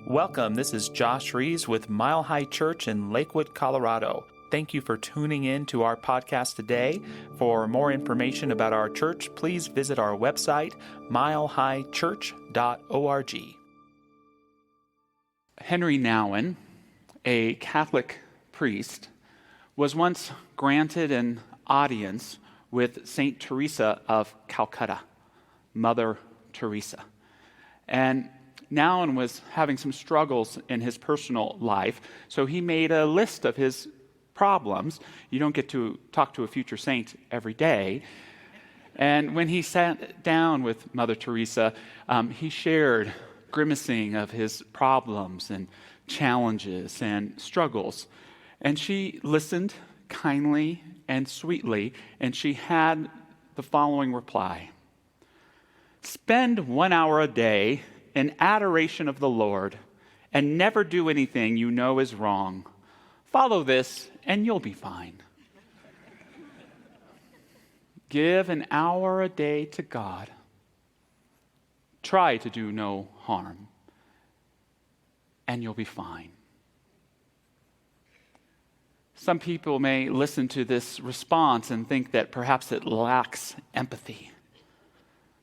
Welcome, this is Josh Reeves with Mile High Church in Lakewood, Colorado. Thank you for tuning in to our podcast today. For more information about our church, please visit our website, milehighchurch.org. Henry Nouwen, a Catholic priest, was once granted an audience with St. Teresa of Calcutta, Mother Teresa. And Nouwen was having some struggles in his personal life, so he made a list of his problems. You don't get to talk to a future saint every day. And when he sat down with Mother Teresa, he shared grimacing of his problems and challenges and struggles. And she listened kindly and sweetly, and she had the following reply. Spend 1 hour a day in adoration of the Lord, and never do anything you know is wrong. Follow this, and you'll be fine. Give an hour a day to God. Try to do no harm, and you'll be fine. Some people may listen to this response and think that perhaps it lacks empathy.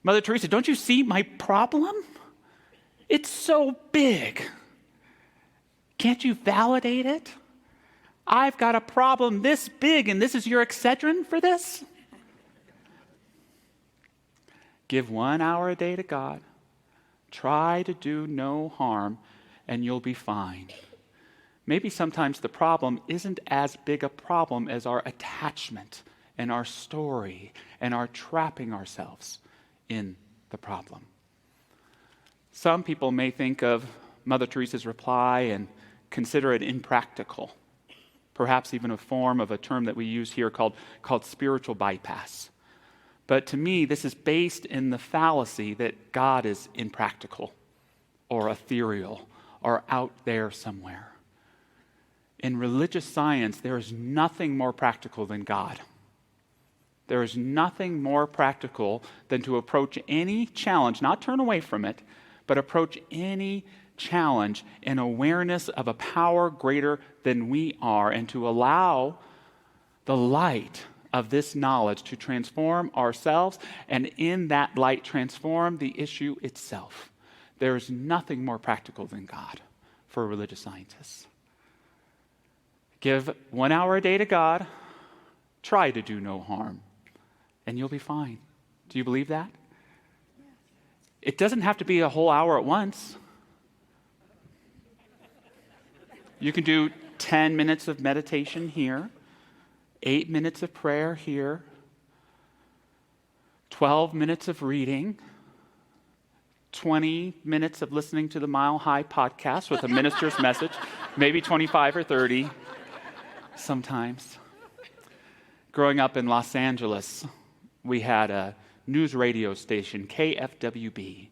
Mother Teresa, don't you see my problem? It's so big. Can't you validate it? I've got a problem this big, and this is your Excedrin for this? Give 1 hour a day to God. Try to do no harm, and you'll be fine. Maybe sometimes the problem isn't as big a problem as our attachment and our story and our trapping ourselves in the problem. Some people may think of Mother Teresa's reply and consider it impractical, perhaps even a form of a term that we use here called spiritual bypass. But to me, this is based in the fallacy that God is impractical or ethereal or out there somewhere. In religious science, there is nothing more practical than God. There is nothing more practical than to approach any challenge, not turn away from it, but approach any challenge in awareness of a power greater than we are, and to allow the light of this knowledge to transform ourselves, and in that light transform the issue itself. There is nothing more practical than God for religious scientists. Give 1 hour a day to God, try to do no harm, and you'll be fine. Do you believe that? It doesn't have to be a whole hour at once. You can do 10 minutes of meditation here, 8 minutes of prayer here, 12 minutes of reading, 20 minutes of listening to the Mile High podcast with a minister's message, maybe 25 or 30 sometimes. Growing up in Los Angeles, we had a news radio station, KFWB,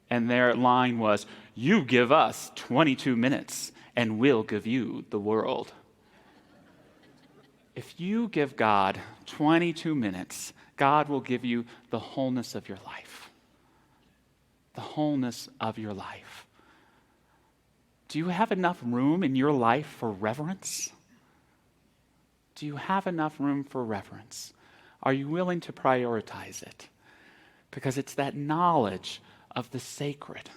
and their line was, "You give us 22 minutes and we'll give you the world." If you give God 22 minutes, God will give you the wholeness of your life. The wholeness of your life. Do you have enough room in your life for reverence? Do you have enough room for reverence? Are you willing to prioritize it? Because it's that knowledge of the sacred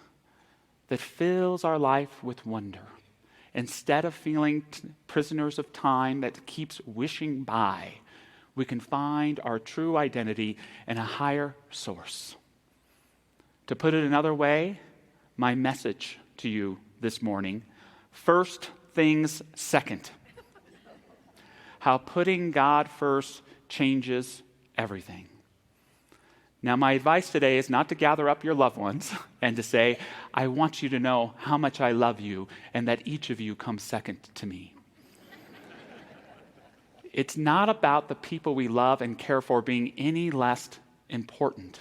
that fills our life with wonder. Instead of feeling prisoners of time that keeps wishing by, we can find our true identity in a higher source. To put it another way, my message to you this morning, first things second. How putting God first changes everything. Now, my advice today is not to gather up your loved ones and to say, I want you to know how much I love you and that each of you comes second to me. It's not about the people we love and care for being any less important.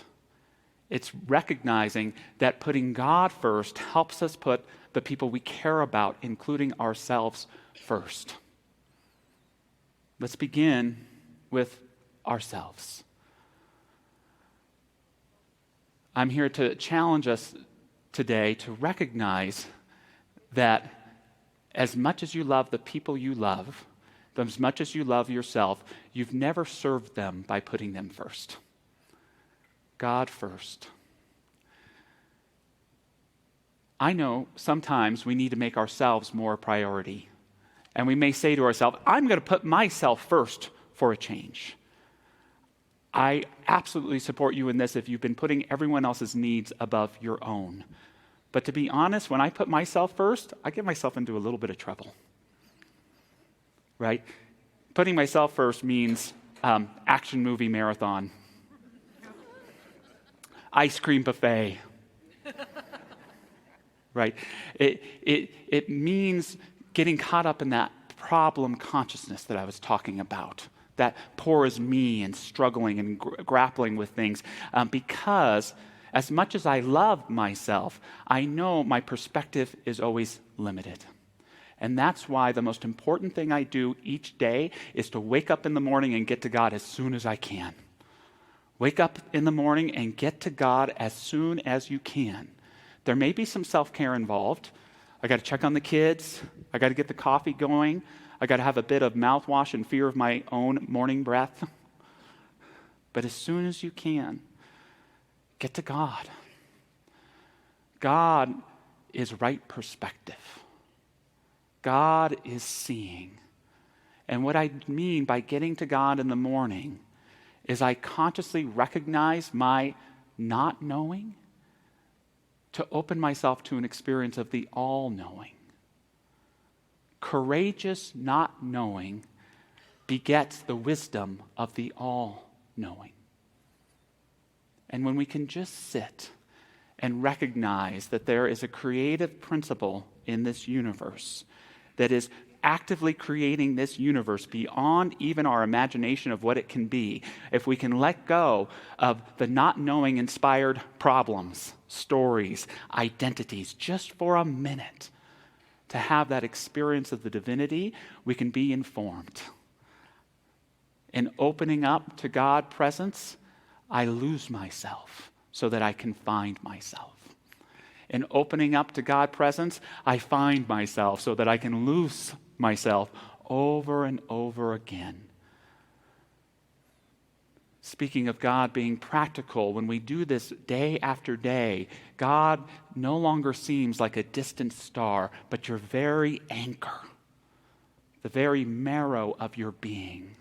It's recognizing that putting God first helps us put the people we care about, including ourselves, first. Let's begin with ourselves. I'm here to challenge us today to recognize that as much as you love the people you love, as much as you love yourself, you've never served them by putting them first. God first. I know sometimes we need to make ourselves more a priority. And we may say to ourselves, I'm going to put myself first for a change. I absolutely support you in this if you've been putting everyone else's needs above your own. But to be honest, when I put myself first, I get myself into a little bit of trouble. Right? Putting myself first means action movie marathon, ice cream buffet. Right? It means getting caught up in that problem consciousness that I was talking about. That poor is me and struggling and grappling with things. Because as much as I love myself, I know my perspective is always limited. And that's why the most important thing I do each day is to wake up in the morning and get to God as soon as I can. Wake up in the morning and get to God as soon as you can. There may be some self-care involved. I got to check on the kids. I got to get the coffee going. I got to have a bit of mouthwash and fear of my own morning breath. But as soon as you can, get to God. God is right perspective. God is seeing. And what I mean by getting to God in the morning is I consciously recognize my not knowing to open myself to an experience of the all-knowing. Courageous not knowing begets the wisdom of the all-knowing. And when we can just sit and recognize that there is a creative principle in this universe that is actively creating this universe beyond even our imagination of what it can be, if we can let go of the not knowing inspired problems, stories, identities, just for a minute, to have that experience of the divinity, we can be informed. In opening up to God's presence, I lose myself so that I can find myself. In opening up to God's presence, I find myself so that I can lose myself over and over again. Speaking of God being practical, when we do this day after day, God no longer seems like a distant star, but your very anchor, the very marrow of your being.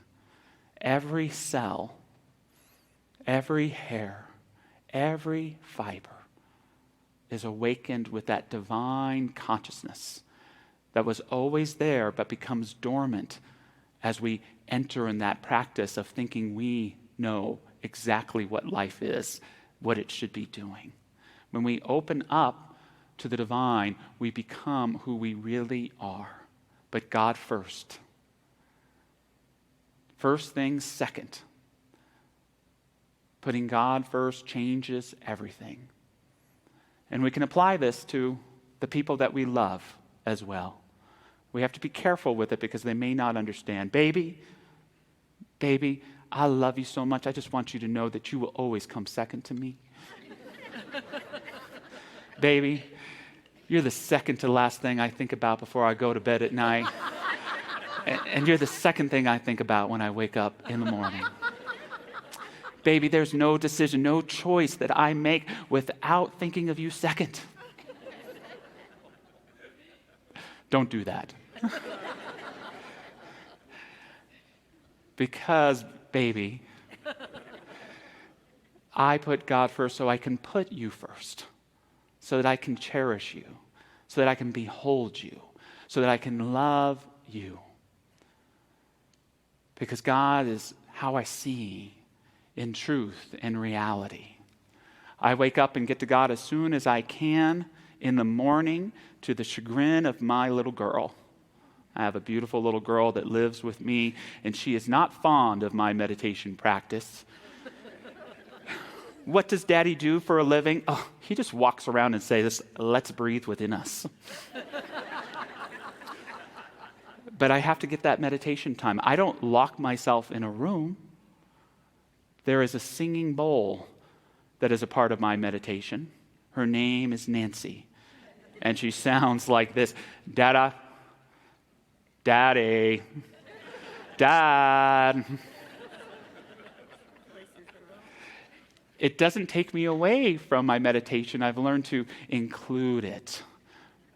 Every cell, every hair, every fiber is awakened with that divine consciousness that was always there but becomes dormant as we enter in that practice of thinking we know exactly what life is, what it should be doing. When we open up to the divine, we become who we really are. But God first. First things second. Putting God first changes everything. And we can apply this to the people that we love as well. We have to be careful with it because they may not understand. Baby, I love you so much. I just want you to know that you will always come second to me. Baby, you're the second to last thing I think about before I go to bed at night. And you're the second thing I think about when I wake up in the morning. Baby, there's no decision, no choice that I make without thinking of you second. Don't do that. Because, baby, I put God first so I can put you first, so that I can cherish you, so that I can behold you, so that I can love you. Because God is how I see in truth and reality. I wake up and get to God as soon as I can in the morning, to the chagrin of my little girl. I have a beautiful little girl that lives with me, and she is not fond of my meditation practice. What does Daddy do for a living? Oh, he just walks around and says, "Let's breathe within us." But I have to get that meditation time. I don't lock myself in a room. There is a singing bowl that is a part of my meditation. Her name is Nancy. And she sounds like this. Dada, Daddy, Dad. It doesn't take me away from my meditation. I've learned to include it.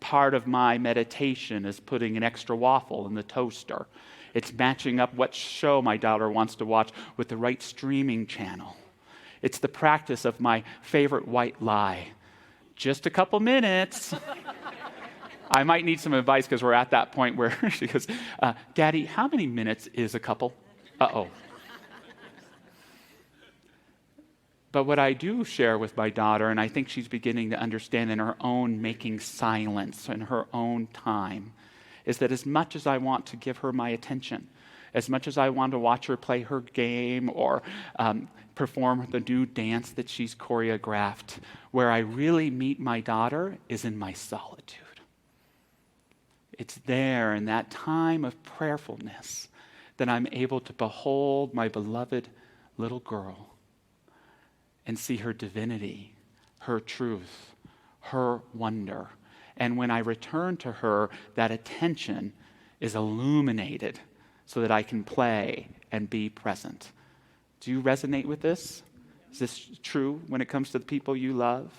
Part of my meditation is putting an extra waffle in the toaster. It's matching up what show my daughter wants to watch with the right streaming channel. It's the practice of my favorite white lie. Just a couple minutes. I might need some advice because we're at that point where she goes, Daddy, how many minutes is a couple? Uh-oh. But what I do share with my daughter, and I think she's beginning to understand in her own making silence in her own time, is that as much as I want to give her my attention, as much as I want to watch her play her game or perform the new dance that she's choreographed, where I really meet my daughter is in my solitude. It's there in that time of prayerfulness that I'm able to behold my beloved little girl and see her divinity, her truth, her wonder. And when I return to her, that attention is illuminated so that I can play and be present. Do you resonate with this? Is this true when it comes to the people you love?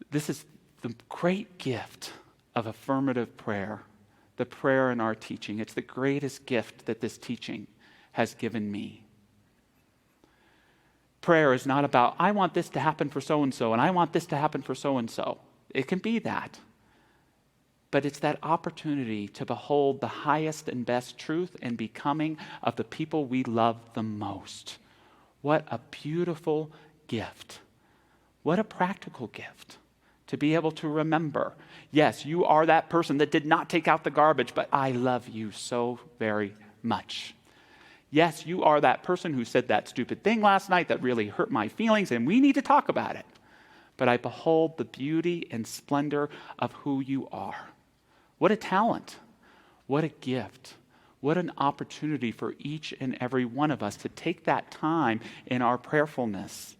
This is the great gift of affirmative prayer, the prayer in our teaching. It's the greatest gift that this teaching has given me. Prayer is not about, I want this to happen for so-and-so, and I want this to happen for so-and-so. It can be that. But it's that opportunity to behold the highest and best truth and becoming of the people we love the most. What a beautiful gift. What a practical gift to be able to remember, yes, you are that person that did not take out the garbage, but I love you so very much. Yes, you are that person who said that stupid thing last night that really hurt my feelings, and we need to talk about it. But I behold the beauty and splendor of who you are. What a talent. What a gift. What an opportunity for each and every one of us to take that time in our prayerfulness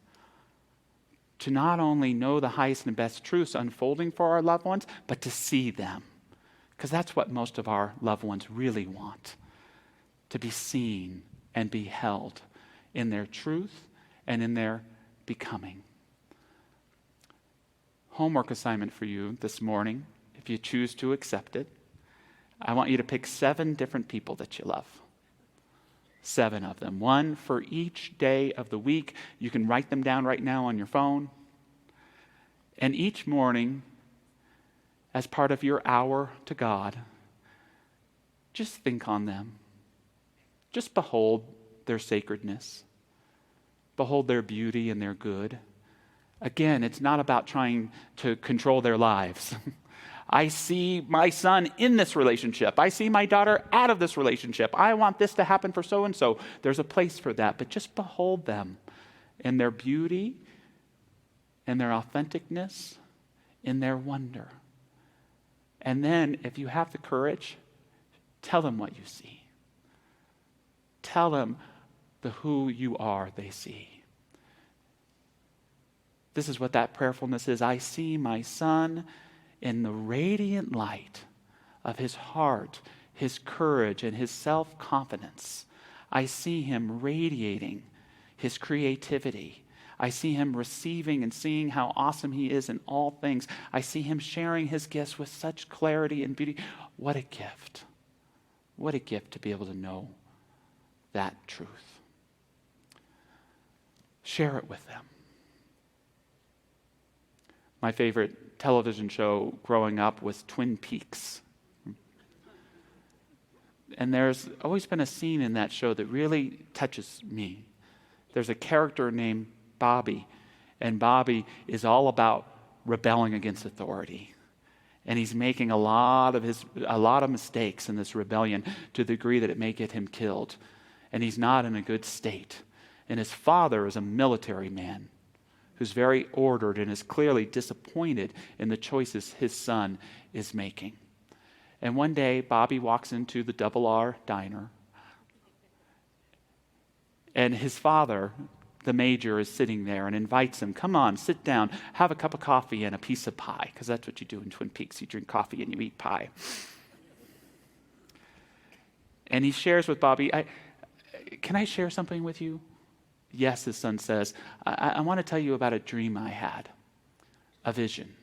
to not only know the highest and best truths unfolding for our loved ones, but to see them. Because that's what most of our loved ones really want. To be seen and be held in their truth and in their becoming. Homework assignment for you this morning, if you choose to accept it. I want you to pick 7 different people that you love. 7 of them. 1 for each day of the week. You can write them down right now on your phone. And each morning, as part of your hour to God, just think on them. Just behold their sacredness. Behold their beauty and their good. Again, it's not about trying to control their lives. I see my son in this relationship. I see my daughter out of this relationship. I want this to happen for so-and-so. There's a place for that. But just behold them in their beauty, in their authenticness, in their wonder. And then, if you have the courage, tell them what you see. Tell them the who you are they see. This is what that prayerfulness is. I see my son in the radiant light of his heart, his courage, and his self-confidence. I see him radiating his creativity. I see him receiving and seeing how awesome he is in all things. I see him sharing his gifts with such clarity and beauty. What a gift. What a gift to be able to know that truth. Share it with them. My favorite television show growing up was Twin Peaks. And there's always been a scene in that show that really touches me. There's a character named Bobby, and Bobby is all about rebelling against authority. And he's making a lot of mistakes in this rebellion to the degree that it may get him killed. And he's not in a good state. And his father is a military man who's very ordered and is clearly disappointed in the choices his son is making. And one day, Bobby walks into the Double R diner, and his father, the major is sitting there and invites him, come on, sit down, have a cup of coffee and a piece of pie, because that's what you do in Twin Peaks. You drink coffee and you eat pie. And he shares with Bobby, can I share something with you? Yes, his son says, I want to tell you about a dream I had, a vision.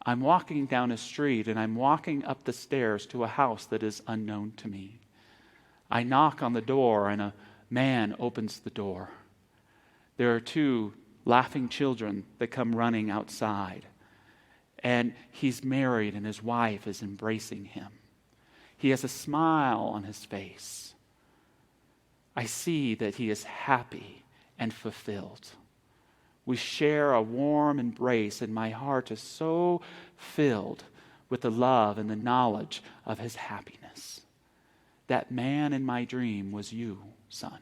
I'm walking down a street and I'm walking up the stairs to a house that is unknown to me. I knock on the door and a man opens the door. There are 2 laughing children that come running outside. And he's married and his wife is embracing him. He has a smile on his face. I see that he is happy and fulfilled. We share a warm embrace, and my heart is so filled with the love and the knowledge of his happiness. That man in my dream was you, son.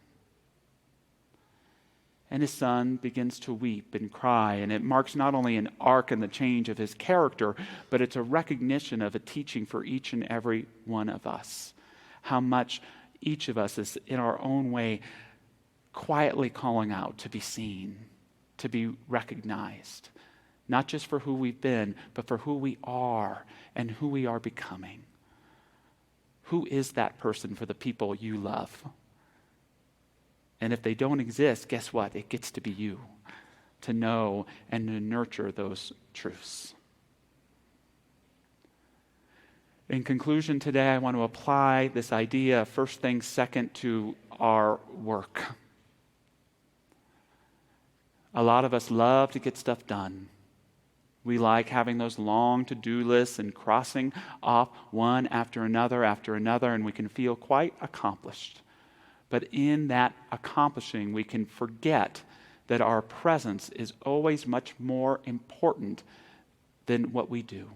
And his son begins to weep and cry, and it marks not only an arc in the change of his character, but it's a recognition of a teaching for each and every one of us. How much each of us is, in our own way, quietly calling out to be seen, to be recognized, not just for who we've been, but for who we are and who we are becoming. Who is that person for the people you love? And if they don't exist, guess what? It gets to be you to know and to nurture those truths. In conclusion today, I want to apply this idea of first things second to our work. A lot of us love to get stuff done. We like having those long to-do lists and crossing off one after another, and we can feel quite accomplished. But in that accomplishing, we can forget that our presence is always much more important than what we do.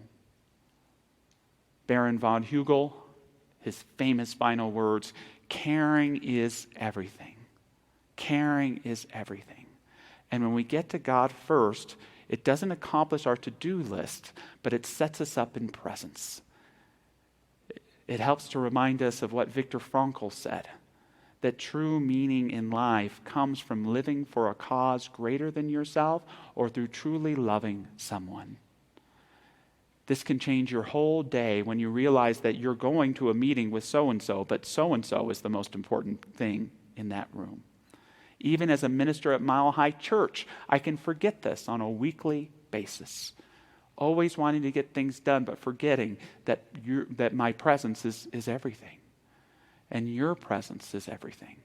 Baron von Hugel, his famous final words, caring is everything. Caring is everything. And when we get to God first, it doesn't accomplish our to-do list, but it sets us up in presence. It helps to remind us of what Viktor Frankl said, that true meaning in life comes from living for a cause greater than yourself or through truly loving someone. This can change your whole day when you realize that you're going to a meeting with so-and-so, but so-and-so is the most important thing in that room. Even as a minister at Mile High Church, I can forget this on a weekly basis. Always wanting to get things done, but forgetting that my presence is everything. And your presence is everything.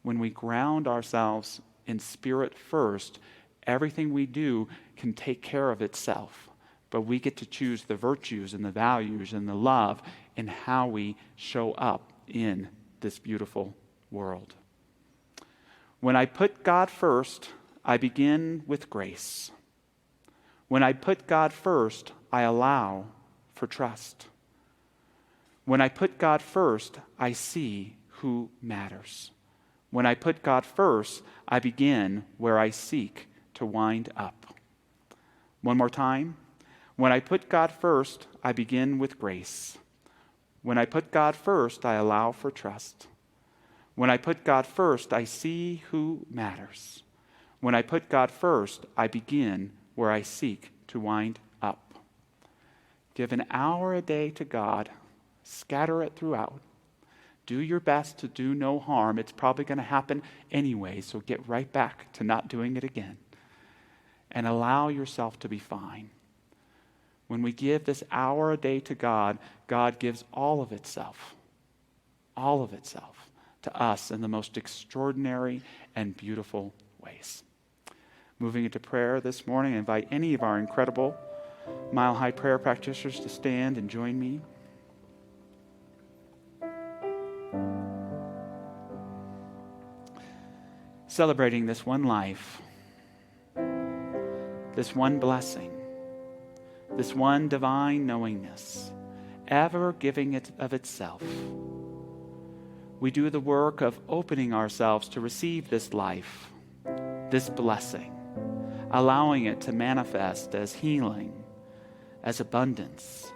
When we ground ourselves in spirit first, everything we do can take care of itself. But we get to choose the virtues and the values and the love in how we show up in this beautiful world. When I put God first, I begin with grace. When I put God first, I allow for trust. When I put God first, I see who matters. When I put God first, I begin where I seek to wind up. One more time. When I put God first, I begin with grace. When I put God first, I allow for trust. When I put God first, I see who matters. When I put God first, I begin where I seek to wind up. Give an hour a day to God. Scatter it throughout. Do your best to do no harm. It's probably going to happen anyway, so get right back to not doing it again. And allow yourself to be fine. When we give this hour a day to God, God gives all of itself to us in the most extraordinary and beautiful ways. Moving into prayer this morning, I invite any of our incredible Mile High prayer practitioners to stand and join me. Celebrating this one life, this one blessing, this one divine knowingness, ever giving it of itself. We do the work of opening ourselves to receive this life, this blessing, allowing it to manifest as healing, as abundance,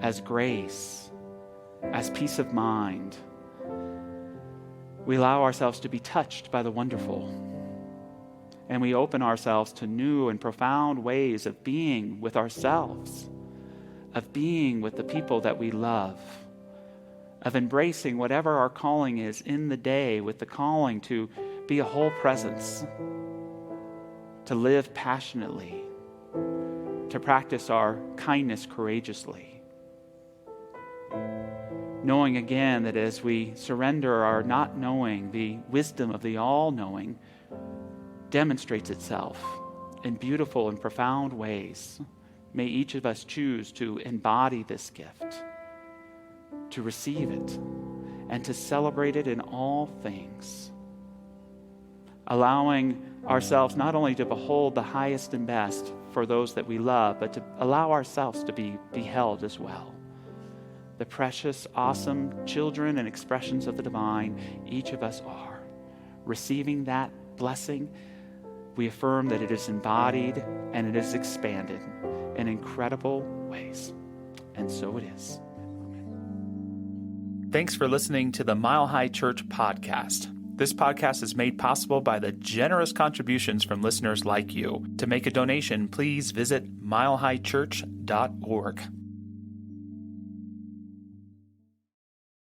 as grace, as peace of mind. We allow ourselves to be touched by the wonderful, and we open ourselves to new and profound ways of being with ourselves, of being with the people that we love, of embracing whatever our calling is in the day with the calling to be a whole presence, to live passionately, to practice our kindness courageously. Knowing again that as we surrender our not knowing, the wisdom of the all-knowing demonstrates itself in beautiful and profound ways. May each of us choose to embody this gift, to receive it, and to celebrate it in all things, allowing ourselves not only to behold the highest and best for those that we love, but to allow ourselves to be beheld as well. The precious, awesome children and expressions of the divine, each of us are. Receiving that blessing, we affirm that it is embodied and it is expanded in incredible ways. And so it is. Thanks for listening to the Mile High Church podcast. This podcast is made possible by the generous contributions from listeners like you. To make a donation, please visit milehighchurch.org.